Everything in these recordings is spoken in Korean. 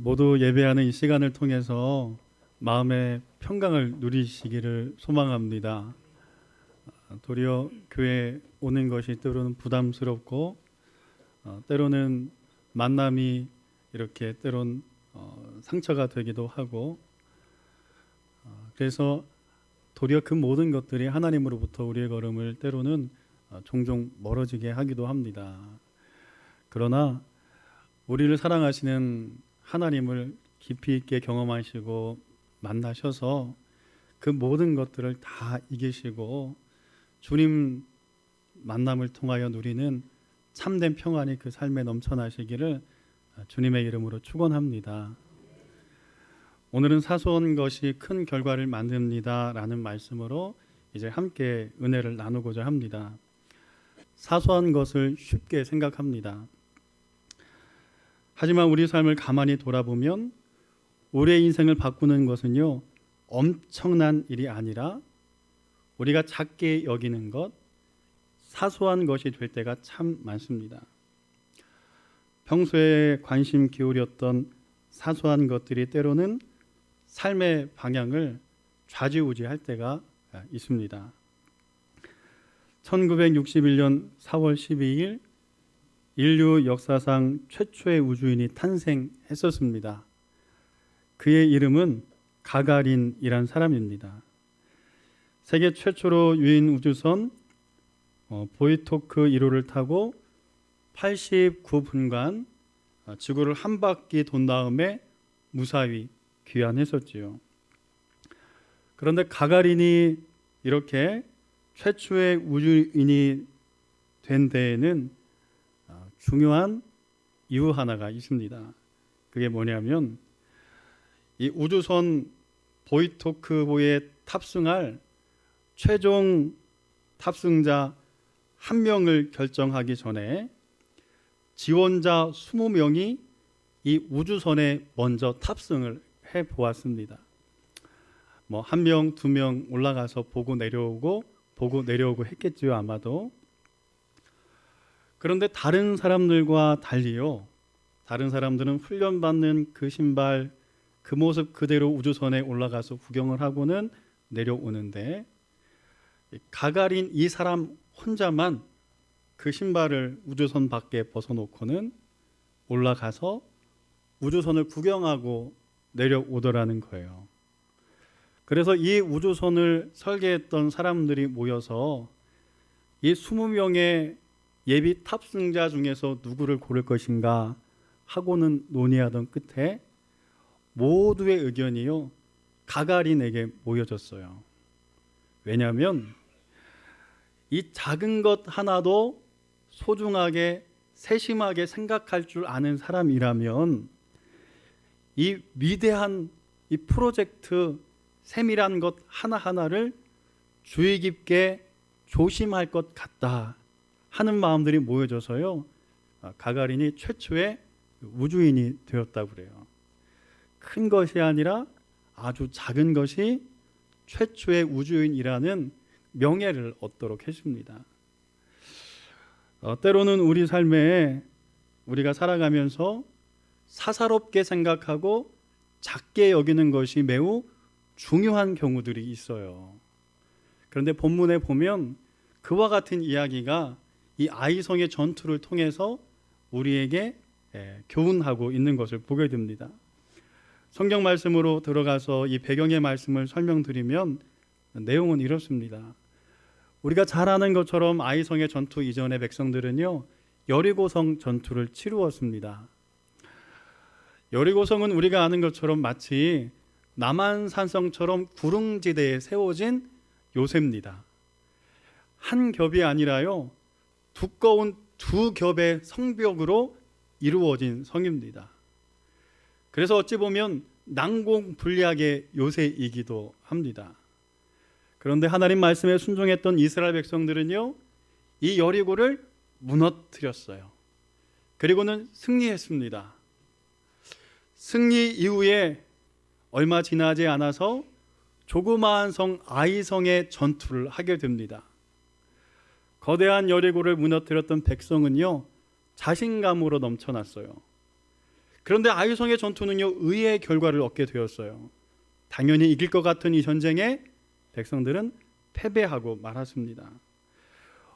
모두 예배하는 이 시간을 통해서 마음의 평강을 누리시기를 소망합니다. 도리어 교회 오는 것이 때로는 부담스럽고 때로는 만남이 이렇게 때론 상처가 되기도 하고 그래서 도리어 그 모든 것들이 하나님으로부터 우리의 걸음을 때로는 종종 멀어지게 하기도 합니다. 그러나 우리를 사랑하시는 하나님을 깊이 있게 경험하시고 만나셔서 그 모든 것들을 다 이기시고 주님 만남을 통하여 누리는 참된 평안이 그 삶에 넘쳐나시기를 주님의 이름으로 축원합니다. 오늘은 사소한 것이 큰 결과를 만듭니다 라는 말씀으로 이제 함께 은혜를 나누고자 합니다. 사소한 것을 쉽게 생각합니다. 하지만 우리 삶을 가만히 돌아보면 우리의 인생을 바꾸는 것은요, 엄청난 일이 아니라 우리가 작게 여기는 것, 사소한 것이 될 때가 참 많습니다. 평소에 관심 기울였던 사소한 것들이 때로는 삶의 방향을 좌지우지할 때가 있습니다. 1961년 4월 12일 인류 역사상 최초의 우주인이 탄생했었습니다. 그의 이름은 가가린이란 사람입니다. 세계 최초로 유인 우주선 보이토크 1호를 타고 89분간 지구를 한 바퀴 돈 다음에 무사히 귀환했었지요. 그런데 가가린이 이렇게 최초의 우주인이 된 데에는 중요한 이유 하나가 있습니다. 그게 뭐냐면 이 우주선 보이토크호에 탑승할 최종 탑승자 1명을 결정하기 전에 지원자 20명이 이 우주선에 먼저 탑승을 해 보았습니다. 뭐 1명, 2명 올라가서 보고 내려오고 했겠지요, 아마도. 그런데 다른 사람들과 달리요, 다른 사람들은 훈련받는 그 신발, 그 모습 그대로 우주선에 올라가서 구경을 하고는 내려오는데 가가린 이 사람 혼자만 그 신발을 우주선 밖에 벗어놓고는 올라가서 우주선을 구경하고 내려오더라는 거예요. 그래서 이 우주선을 설계했던 사람들이 모여서 이 20명의 예비 탑승자 중에서 누구를 고를 것인가 하고는 논의하던 끝에 모두의 의견이요, 가가린에게 모여졌어요. 왜냐하면 이 작은 것 하나도 소중하게 세심하게 생각할 줄 아는 사람이라면 이 위대한 이 프로젝트 세밀한 것 하나하나를 주의 깊게 조심할 것 같다 하는 마음들이 모여져서요, 가가린이 최초의 우주인이 되었다고 그래요. 큰 것이 아니라 아주 작은 것이 최초의 우주인이라는 명예를 얻도록 했습니다. 때로는 우리 삶에 우리가 살아가면서 사사롭게 생각하고 작게 여기는 것이 매우 중요한 경우들이 있어요. 그런데 본문에 보면 그와 같은 이야기가 이 아이성의 전투를 통해서 우리에게 교훈하고 있는 것을 보게 됩니다. 성경 말씀으로 들어가서 이 배경의 말씀을 설명드리면 내용은 이렇습니다. 우리가 잘 아는 것처럼 아이성의 전투 이전의 백성들은요, 여리고성 전투를 치루었습니다. 여리고성은 우리가 아는 것처럼 마치 남한산성처럼 구릉지대에 세워진 요새입니다. 한 겹이 아니라요, 두꺼운 두 겹의 성벽으로 이루어진 성입니다. 그래서 어찌 보면 난공불락의 요새이기도 합니다. 그런데 하나님 말씀에 순종했던 이스라엘 백성들은요, 이 여리고를 무너뜨렸어요. 그리고는 승리했습니다. 승리 이후에 얼마 지나지 않아서 조그마한 성 아이성의 전투를 하게 됩니다. 거대한 여리고를 무너뜨렸던 백성은요, 자신감으로 넘쳐났어요. 그런데 아이성의 전투는요, 의의 결과를 얻게 되었어요. 당연히 이길 것 같은 이 전쟁에 백성들은 패배하고 말았습니다.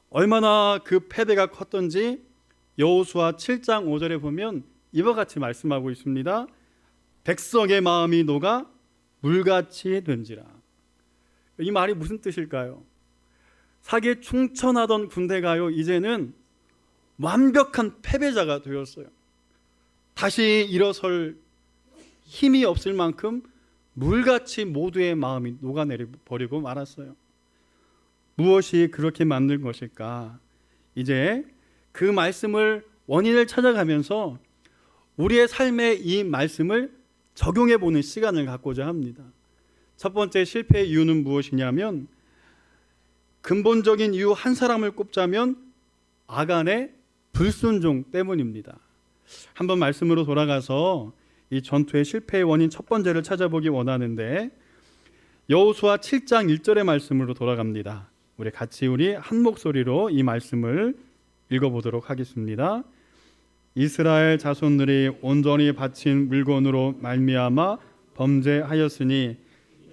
얼마나 그 패배가 컸던지 여호수아 7장 5절에 보면 이와 같이 말씀하고 있습니다. 백성의 마음이 녹아 물같이 된지라. 이 말이 무슨 뜻일까요? 사기에 충천하던 군대가요, 이제는 완벽한 패배자가 되었어요. 다시 일어설 힘이 없을 만큼 물같이 모두의 마음이 녹아내려버리고 말았어요. 무엇이 그렇게 만든 것일까? 이제 그 말씀을 원인을 찾아가면서 우리의 삶에 이 말씀을 적용해 보는 시간을 갖고자 합니다. 첫 번째 실패의 이유는 무엇이냐면, 근본적인 이유 한 사람을 꼽자면 아간의 불순종 때문입니다. 한번 말씀으로 돌아가서 이 전투의 실패의 원인 첫 번째를 찾아보기 원하는데, 여호수아 7장 1절의 말씀으로 돌아갑니다. 우리 같이 한 목소리로 이 말씀을 읽어보도록 하겠습니다. 이스라엘 자손들이 온전히 바친 물건으로 말미암아 범죄하였으니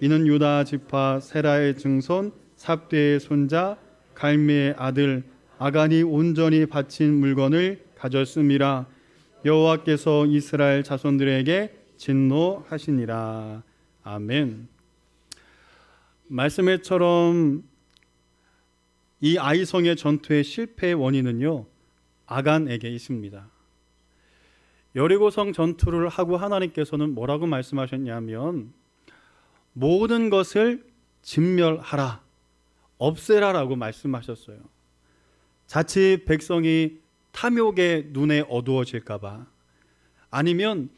이는 유다 지파 세라의 증손 삽대의 손자 갈미의 아들 아간이 온전히 바친 물건을 가졌음이라. 여호와께서 이스라엘 자손들에게 진노하시니라. 아멘. 말씀처럼 이 아이성의 전투의 실패의 원인은요, 아간에게 있습니다. 여리고성 전투를 하고 하나님께서는 뭐라고 말씀하셨냐면, 모든 것을 진멸하라, 없애라라고 말씀하셨어요. 자칫 백성이 탐욕의 눈에 어두워질까봐, 아니면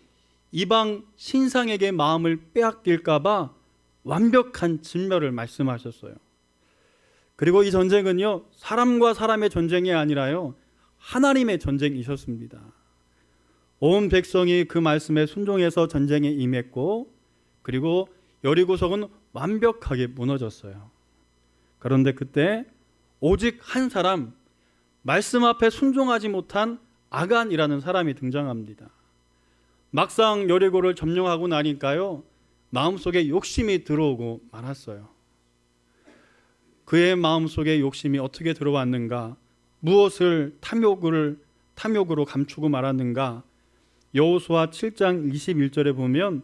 이방 신상에게 마음을 빼앗길까봐 완벽한 진멸을 말씀하셨어요. 그리고 이 전쟁은요, 사람과 사람의 전쟁이 아니라요, 하나님의 전쟁이셨습니다. 온 백성이 그 말씀에 순종해서 전쟁에 임했고, 그리고 여리고성은 완벽하게 무너졌어요. 그런데 그때 오직 한 사람, 말씀 앞에 순종하지 못한 아간이라는 사람이 등장합니다. 막상 여리고를 점령하고 나니까요, 마음속에 욕심이 들어오고 말았어요. 그의 마음속에 욕심이 어떻게 들어왔는가, 무엇을 탐욕으로 감추고 말았는가. 여호수아 7장 21절에 보면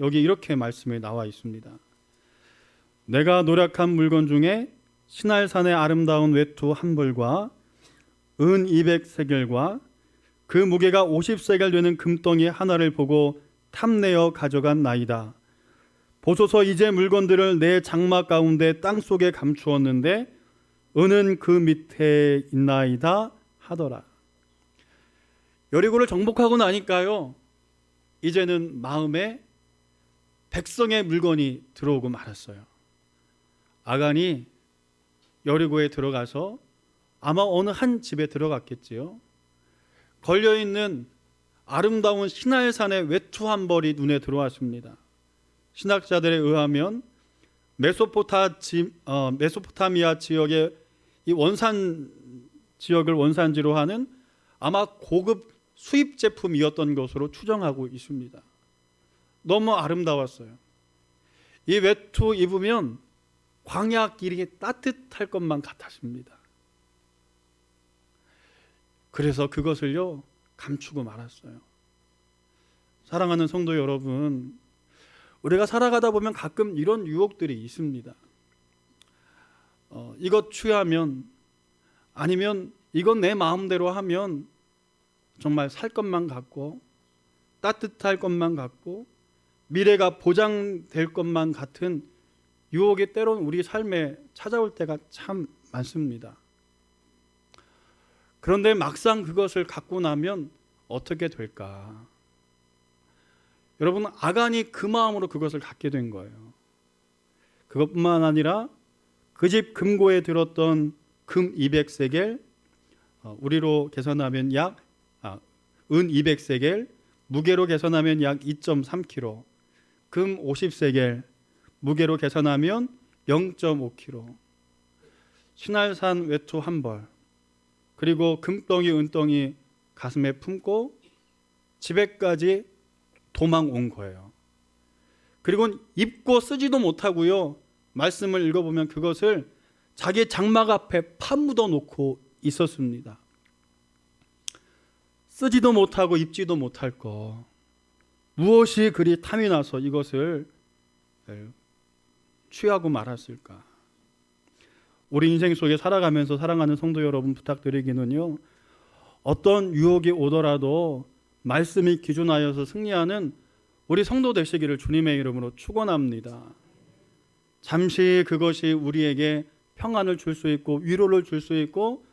여기 이렇게 말씀이 나와 있습니다. 내가 노력한 물건 중에 시날산의 아름다운 외투 한 벌과 은 200세겔과 그 무게가 50세겔 되는 금덩이 하나를 보고 탐내어 가져간 나이다. 보소서, 이제 물건들을 내 장막 가운데 땅속에 감추었는데 은은 그 밑에 있나이다 하더라. 여리고를 정복하고 나니까요, 이제는 마음에 백성의 물건이 들어오고 말았어요. 아간이 여리고에 들어가서 아마 어느 한 집에 들어갔겠지요. 걸려있는 아름다운 시날산의 외투 한 벌이 눈에 들어왔습니다. 신학자들에 의하면 메소포타미아 지역의 이 원산 지역을 원산지로 하는 아마 고급 수입 제품이었던 것으로 추정하고 있습니다. 너무 아름다웠어요. 이 외투 입으면 광야 길이 따뜻할 것만 같았습니다. 그래서 그것을요, 감추고 말았어요. 사랑하는 성도 여러분, 우리가 살아가다 보면 가끔 이런 유혹들이 있습니다. 이것 취하면, 아니면 이건 내 마음대로 하면 정말 살 것만 같고 따뜻할 것만 같고 미래가 보장될 것만 같은 유혹이 때론 우리 삶에 찾아올 때가 참 많습니다. 그런데 막상 그것을 갖고 나면 어떻게 될까? 여러분, 아간이 그 마음으로 그것을 갖게 된 거예요. 그것뿐만 아니라 그 집 금고에 들었던 금 200세겔, 우리로 계산하면 은 200세겔, 무게로 계산하면 약 2.3kg, 금 50세겔, 무게로 계산하면 0.5kg, 신할산 외투 한 벌, 그리고 금덩이 은덩이 가슴에 품고 집에까지 도망 온 거예요. 그리고 입고 쓰지도 못하고요. 말씀을 읽어보면 그것을 자기 장막 앞에 파묻어 놓고 있었습니다. 쓰지도 못하고 입지도 못할 거 무엇이 그리 탐이 나서 이것을 취하고 말았을까? 우리 인생 속에 살아가면서 사랑하는 성도 여러분, 부탁드리기는요, 어떤 유혹이 오더라도 말씀이 기준하여서 승리하는 우리 성도 되시기를 주님의 이름으로 축원합니다. 잠시 그것이 우리에게 평안을 줄 수 있고 위로를 줄 수 있고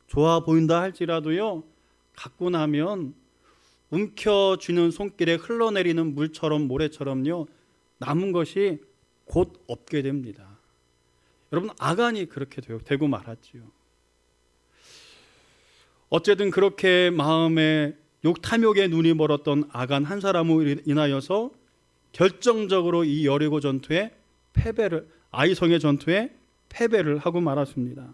좋아 보인다 할지라도요, 갖고 나면 움켜쥐는 손길에 흘러내리는 물처럼 모래처럼요, 남은 것이 곧 없게 됩니다. 여러분, 아간이 그렇게 되고 말았지요. 어쨌든 그렇게 마음에 탐욕에 눈이 멀었던 아간 한 사람으로 인하여서 결정적으로 이 여리고 전투에 아이성의 전투에 패배를 하고 말았습니다.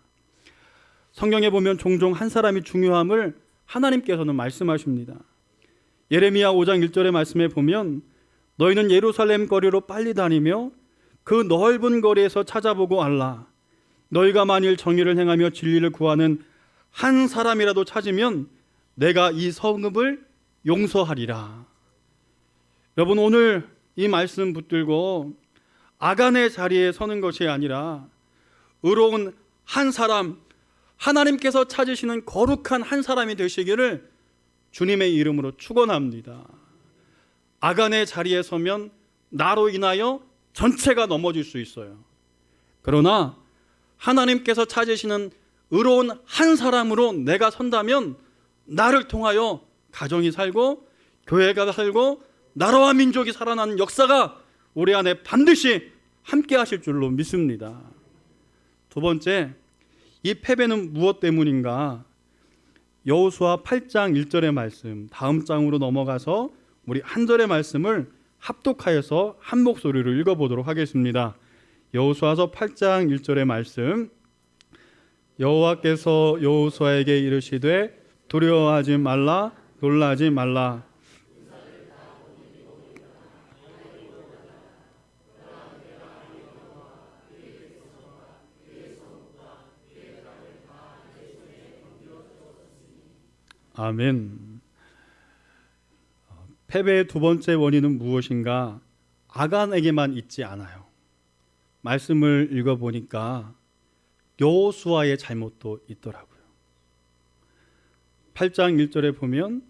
성경에 보면 종종 한 사람이 중요함을 하나님께서는 말씀하십니다. 예레미야 5장 1절의 말씀에 보면 너희는 예루살렘 거리로 빨리 다니며 그 넓은 거리에서 찾아보고 알라. 너희가 만일 정의를 행하며 진리를 구하는 한 사람이라도 찾으면 내가 이 성읍을 용서하리라. 여러분, 오늘 이 말씀 붙들고 아간의 자리에 서는 것이 아니라 의로운 한 사람, 하나님께서 찾으시는 거룩한 한 사람이 되시기를 주님의 이름으로 축원합니다. 아간의 자리에 서면 나로 인하여 전체가 넘어질 수 있어요. 그러나 하나님께서 찾으시는 의로운 한 사람으로 내가 선다면 나를 통하여 가정이 살고 교회가 살고 나라와 민족이 살아나는 역사가 우리 안에 반드시 함께 하실 줄로 믿습니다. 두 번째, 이 패배는 무엇 때문인가? 여호수아 8장 1절의 말씀, 다음 장으로 넘어가서 우리 한 절의 말씀을 합독하여서 한 목소리로 읽어보도록 하겠습니다. 여호수아서 8장 1절의 말씀. 여호와께서 여호수아에게 이르시되 두려워하지 말라, 놀라지 말라. 아멘. 패배의 두 번째 원인은 무엇인가? 아간에게만 있지 않아요. 말씀을 읽어보니까 여호수아의 잘못도 있더라고요. 8장 1절에 보면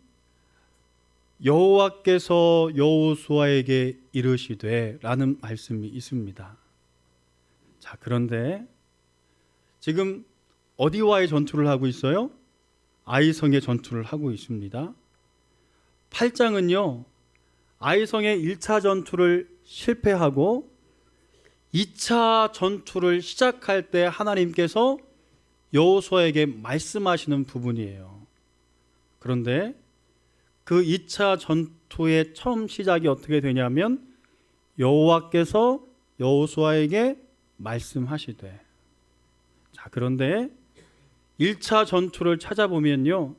여호와께서 여호수아에게 이르시되 라는 말씀이 있습니다. 자, 그런데 지금 어디와의 전투를 하고 있어요? 아이성의 전투를 하고 있습니다. 8장은요, 아이성의 1차 전투를 실패하고 2차 전투를 시작할 때 하나님께서 여호수아에게 말씀하시는 부분이에요. 그런데 그 2차 전투의 처음 시작이 어떻게 되냐면 여호와께서 여호수아에게 말씀하시되, 자, 그런데 1차 전투를 찾아보면요,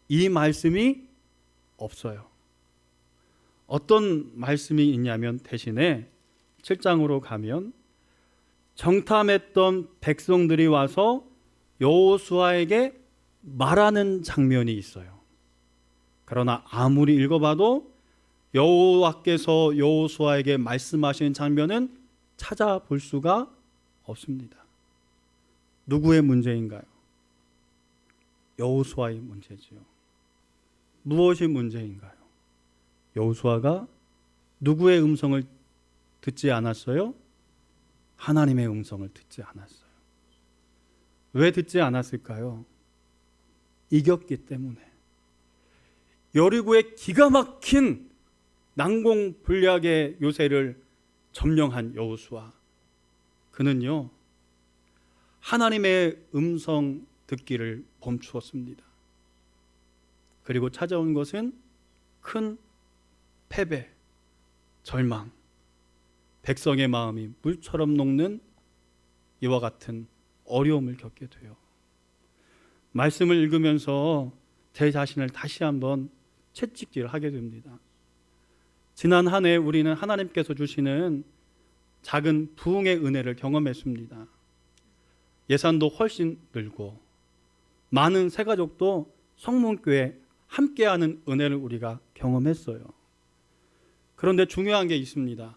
이 말씀이 없어요. 어떤 말씀이 있냐면 대신에 7장으로 가면 정탐했던 백성들이 와서 여호수아에게 말하는 장면이 있어요. 그러나 아무리 읽어봐도 여호와께서 여호수아에게 말씀하시는 장면은 찾아볼 수가 없습니다. 누구의 문제인가요? 여호수아의 문제지요. 무엇이 문제인가요? 여호수아가 누구의 음성을 듣지 않았어요? 하나님의 음성을 듣지 않았어요. 왜 듣지 않았을까요? 이겼기 때문에. 여리고의 기가 막힌 난공불락의 요새를 점령한 여호수아, 그는요, 하나님의 음성 듣기를 멈추었습니다. 그리고 찾아온 것은 큰 패배, 절망, 백성의 마음이 물처럼 녹는 이와 같은 어려움을 겪게 돼요. 말씀을 읽으면서 제 자신을 다시 한번 채찍질을 하게 됩니다. 지난 한 해 우리는 하나님께서 주시는 작은 부흥의 은혜를 경험했습니다. 예산도 훨씬 늘고 많은 새가족도 성문교회 함께하는 은혜를 우리가 경험했어요. 그런데 중요한 게 있습니다.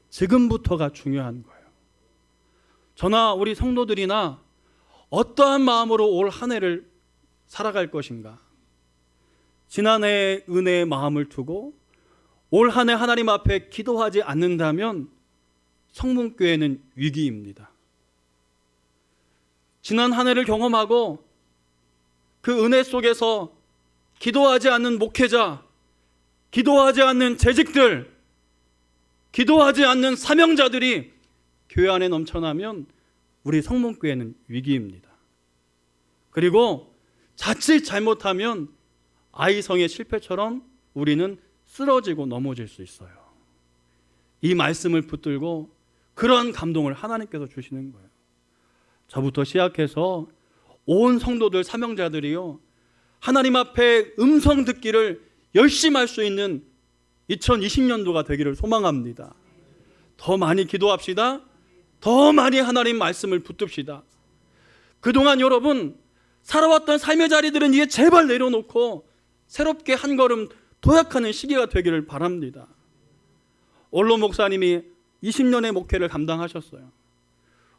지금부터가 중요한 거예요. 저나 우리 성도들이나 어떠한 마음으로 올 한 해를 살아갈 것인가? 지난해의 은혜의 마음을 두고 올 한 해 하나님 앞에 기도하지 않는다면 성문교회는 위기입니다. 지난 한 해를 경험하고 그 은혜 속에서 기도하지 않는 목회자, 기도하지 않는 재직들, 기도하지 않는 사명자들이 교회 안에 넘쳐나면 우리 성문교회는 위기입니다. 그리고 자칫 잘못하면 아이성의 실패처럼 우리는 쓰러지고 넘어질 수 있어요. 이 말씀을 붙들고 그러한 감동을 하나님께서 주시는 거예요. 저부터 시작해서 온 성도들 사명자들이요, 하나님 앞에 음성 듣기를 열심히 할 수 있는 2020년도가 되기를 소망합니다. 더 많이 기도합시다. 더 많이 하나님 말씀을 붙듭시다. 그동안 여러분 살아왔던 삶의 자리들은 이제 제발 내려놓고 새롭게 한 걸음 도약하는 시기가 되기를 바랍니다. 원로 목사님이 20년의 목회를 감당하셨어요.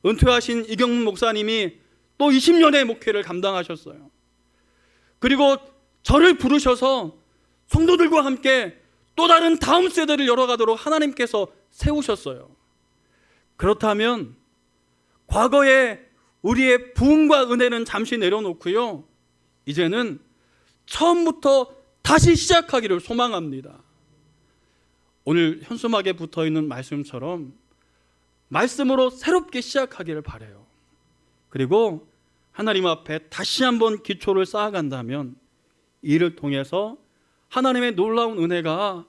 은퇴하신 이경문 목사님이 또 20년의 목회를 감당하셨어요. 그리고 저를 부르셔서 성도들과 함께 또 다른 다음 세대를 열어가도록 하나님께서 세우셨어요. 그렇다면 과거에 우리의 부흥과 은혜는 잠시 내려놓고요, 이제는 처음부터 다시 시작하기를 소망합니다. 오늘 현수막에 붙어있는 말씀처럼 말씀으로 새롭게 시작하기를 바라요. 그리고 하나님 앞에 다시 한번 기초를 쌓아간다면 이를 통해서 하나님의 놀라운 은혜가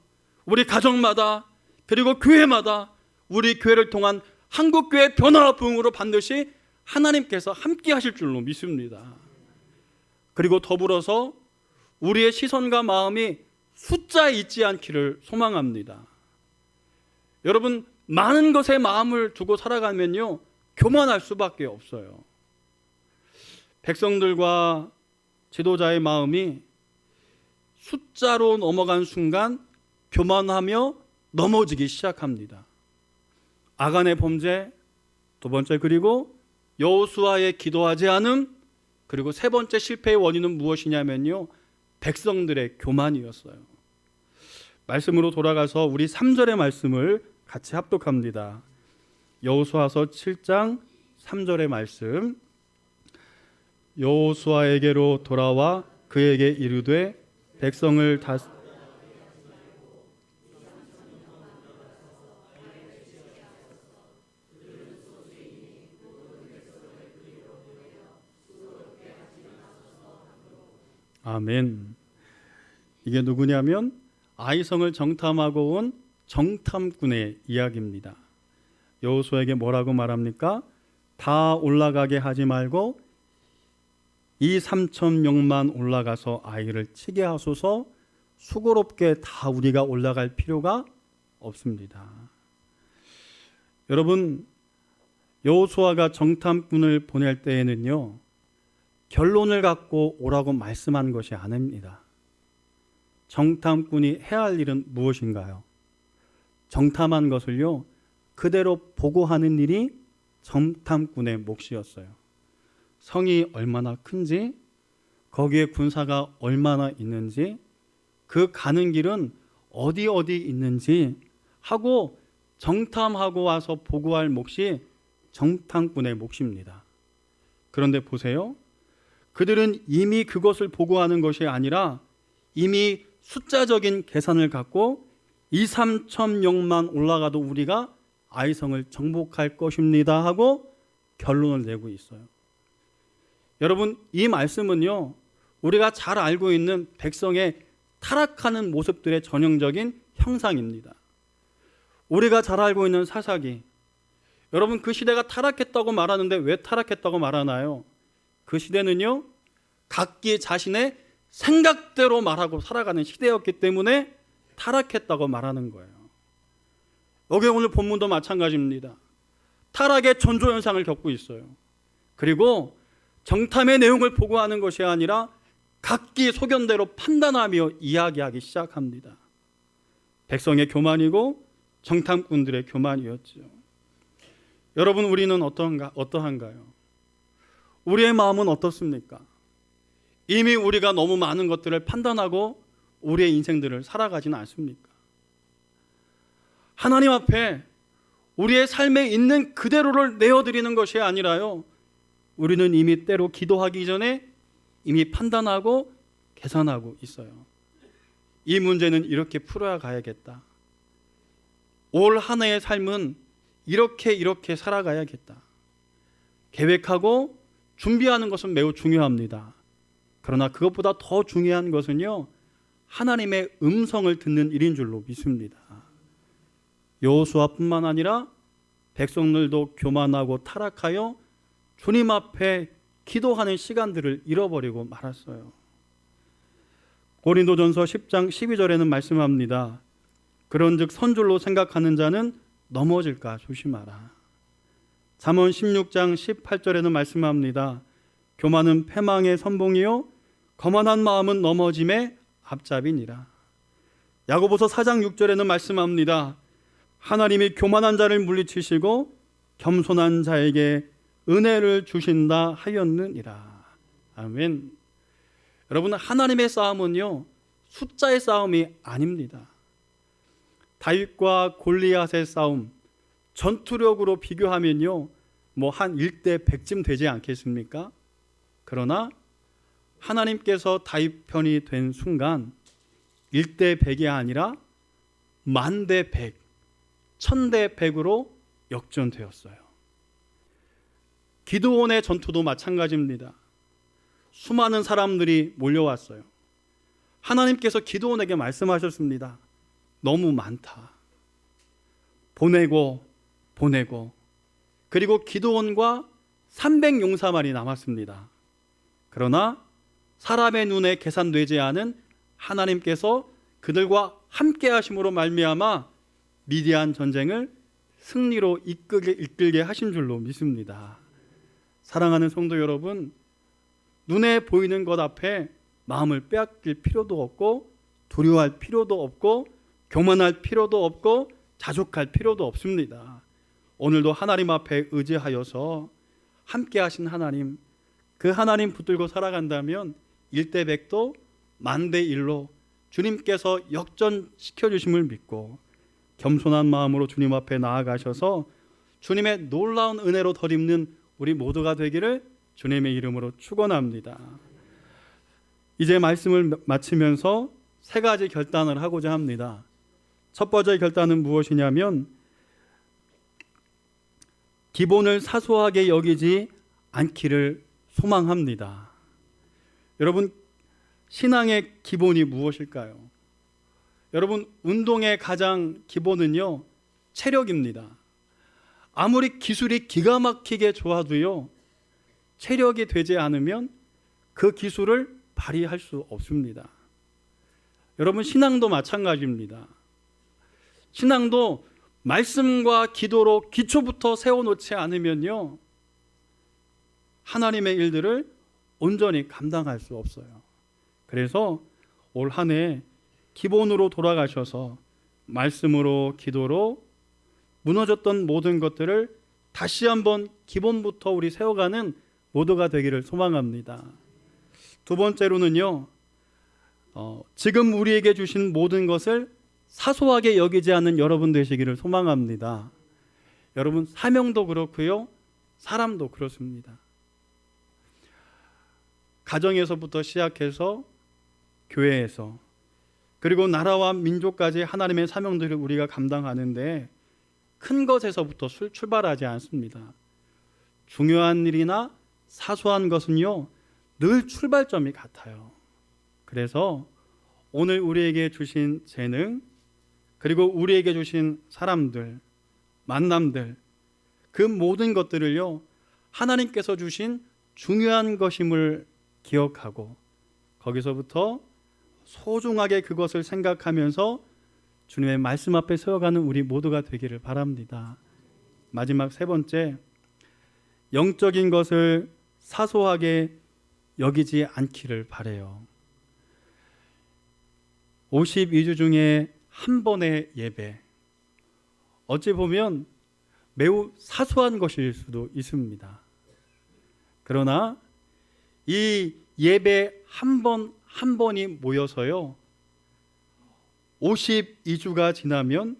우리 가정마다 그리고 교회마다 우리 교회를 통한 한국교회 변화와 부흥으로 반드시 하나님께서 함께 하실 줄로 믿습니다. 그리고 더불어서 우리의 시선과 마음이 숫자에 있지 않기를 소망합니다. 여러분, 많은 것에 마음을 두고 살아가면요, 교만할 수밖에 없어요. 백성들과 지도자의 마음이 숫자로 넘어간 순간 교만하며 넘어지기 시작합니다. 아간의 범죄, 두 번째, 그리고 여호수아의 기도하지 않음, 그리고 세 번째 실패의 원인은 무엇이냐면요, 백성들의 교만이었어요. 말씀으로 돌아가서 우리 3절의 말씀을 같이 합독합니다. 여호수아서 7장 3절의 말씀. 여호수아에게로 돌아와 그에게 이르되 백성을 아멘. 이게 누구냐면 아이성을 정탐하고 온 정탐꾼의 이야기입니다. 여호수아에게 뭐라고 말합니까? 다 올라가게 하지 말고 2,3,000명만 올라가서 아이를 치게 하소서. 수고롭게 다 우리가 올라갈 필요가 없습니다. 여러분, 여호수아가 정탐꾼을 보낼 때에는요, 결론을 갖고 오라고 말씀한 것이 아닙니다. 정탐꾼이 해야 할 일은 무엇인가요? 정탐한 것을요, 그대로 보고하는 일이 정탐꾼의 몫이었어요. 성이 얼마나 큰지, 거기에 군사가 얼마나 있는지, 그 가는 길은 어디 있는지 하고 정탐하고 와서 보고할 몫이 정탐꾼의 몫입니다. 그런데 보세요. 그들은 이미 그것을 보고하는 것이 아니라 이미 숫자적인 계산을 갖고 2,3,000명만 올라가도 우리가 아이성을 정복할 것입니다 하고 결론을 내고 있어요. 여러분, 이 말씀은요, 우리가 잘 알고 있는 백성의 타락하는 모습들의 전형적인 형상입니다. 우리가 잘 알고 있는 사사기, 여러분, 그 시대가 타락했다고 말하는데 왜 타락했다고 말하나요? 그 시대는요, 각기 자신의 생각대로 말하고 살아가는 시대였기 때문에 타락했다고 말하는 거예요. 여기 오늘 본문도 마찬가지입니다. 타락의 전조현상을 겪고 있어요. 그리고 정탐의 내용을 보고하는 것이 아니라 각기 소견대로 판단하며 이야기하기 시작합니다. 백성의 교만이고 정탐꾼들의 교만이었죠. 여러분, 우리는 어떠한가요? 우리의 마음은 어떻습니까? 이미 우리가 너무 많은 것들을 판단하고 우리의 인생들을 살아가지는 않습니까? 하나님 앞에 우리의 삶에 있는 그대로를 내어드리는 것이 아니라요, 우리는 이미 때로 기도하기 전에 이미 판단하고 계산하고 있어요. 이 문제는 이렇게 풀어야 가야겠다. 올 한 해의 삶은 이렇게 살아가야겠다. 계획하고 준비하는 것은 매우 중요합니다. 그러나 그것보다 더 중요한 것은요, 하나님의 음성을 듣는 일인 줄로 믿습니다. 여호수아뿐만 아니라 백성들도 교만하고 타락하여 주님 앞에 기도하는 시간들을 잃어버리고 말았어요. 고린도전서 10장 12절에는 말씀합니다. 그런즉 선줄로 생각하는 자는 넘어질까 조심하라. 잠언 16장 18절에는 말씀합니다. 교만은 패망의 선봉이요 거만한 마음은 넘어짐의 앞잡이니라. 야고보서 4장 6절에는 말씀합니다. 하나님이 교만한 자를 물리치시고 겸손한 자에게 은혜를 주신다 하였느니라. 아멘. 여러분, 하나님의 싸움은요, 숫자의 싸움이 아닙니다. 다윗과 골리앗의 싸움, 전투력으로 비교하면요, 한 1대 100쯤 되지 않겠습니까? 그러나 하나님께서 다윗 편이 된 순간 1대 100이 아니라 10,000대 100, 1000대 100으로 역전되었어요. 기드온의 전투도 마찬가지입니다. 수많은 사람들이 몰려왔어요. 하나님께서 기드온에게 말씀하셨습니다. 너무 많다. 보내고 그리고 기드온과 300용사만이 남았습니다. 그러나 사람의 눈에 계산되지 않은 하나님께서 그들과 함께 하심으로 말미암아 미디안 전쟁을 승리로 이끌게 하신 줄로 믿습니다. 사랑하는 성도 여러분, 눈에 보이는 것 앞에 마음을 빼앗길 필요도 없고 두려워할 필요도 없고 교만할 필요도 없고 자족할 필요도 없습니다. 오늘도 하나님 앞에 의지하여서 함께 하신 하나님, 그 하나님 붙들고 살아간다면 1대 100도 10,000대 1로 주님께서 역전시켜 주심을 믿고 겸손한 마음으로 주님 앞에 나아가셔서 주님의 놀라운 은혜로 덧입는 우리 모두가 되기를 주님의 이름으로 축원합니다. 이제 말씀을 마치면서 3가지 결단을 하고자 합니다. 첫 번째 결단은 무엇이냐면 기본을 사소하게 여기지 않기를 소망합니다. 여러분, 신앙의 기본이 무엇일까요? 여러분, 운동의 가장 기본은요, 체력입니다. 아무리 기술이 기가 막히게 좋아도요, 체력이 되지 않으면 그 기술을 발휘할 수 없습니다. 여러분, 신앙도 마찬가지입니다. 신앙도 말씀과 기도로 기초부터 세워놓지 않으면요, 하나님의 일들을 온전히 감당할 수 없어요. 그래서 올 한 해 기본으로 돌아가셔서 말씀으로 기도로 무너졌던 모든 것들을 다시 한번 기본부터 우리 세워가는 모두가 되기를 소망합니다. 두 번째로는요, 지금 우리에게 주신 모든 것을 사소하게 여기지 않는 여러분 되시기를 소망합니다. 여러분, 사명도 그렇고요, 사람도 그렇습니다. 가정에서부터 시작해서 교회에서 그리고 나라와 민족까지 하나님의 사명들을 우리가 감당하는데 큰 것에서부터 출발하지 않습니다. 중요한 일이나 사소한 것은요, 늘 출발점이 같아요. 그래서 오늘 우리에게 주신 재능, 그리고 우리에게 주신 사람들, 만남들, 그 모든 것들을요, 하나님께서 주신 중요한 것임을 기억하고 거기서부터 소중하게 그것을 생각하면서 주님의 말씀 앞에 세워가는 우리 모두가 되기를 바랍니다. 마지막 세 번째, 영적인 것을 사소하게 여기지 않기를 바라요. 52주 중에 한 번의 예배, 어찌 보면 매우 사소한 것일 수도 있습니다. 그러나 이 예배 한 번 한 번이 모여서요, 52주가 지나면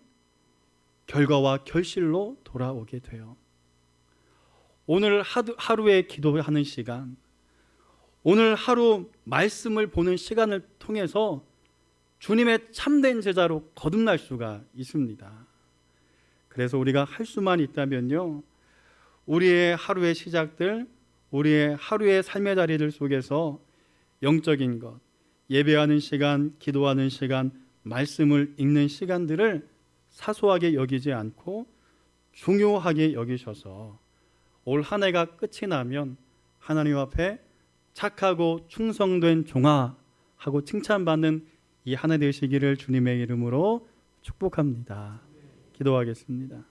결과와 결실로 돌아오게 돼요. 오늘 하루에 기도하는 시간, 오늘 하루 말씀을 보는 시간을 통해서 주님의 참된 제자로 거듭날 수가 있습니다. 그래서 우리가 할 수만 있다면요, 우리의 하루의 시작들, 우리의 하루의 삶의 자리들 속에서 영적인 것, 예배하는 시간, 기도하는 시간, 말씀을 읽는 시간들을 사소하게 여기지 않고 중요하게 여기셔서 올 한 해가 끝이 나면 하나님 앞에 착하고 충성된 종아 하고 칭찬받는 이 한 해 되시기를 주님의 이름으로 축복합니다. 기도하겠습니다.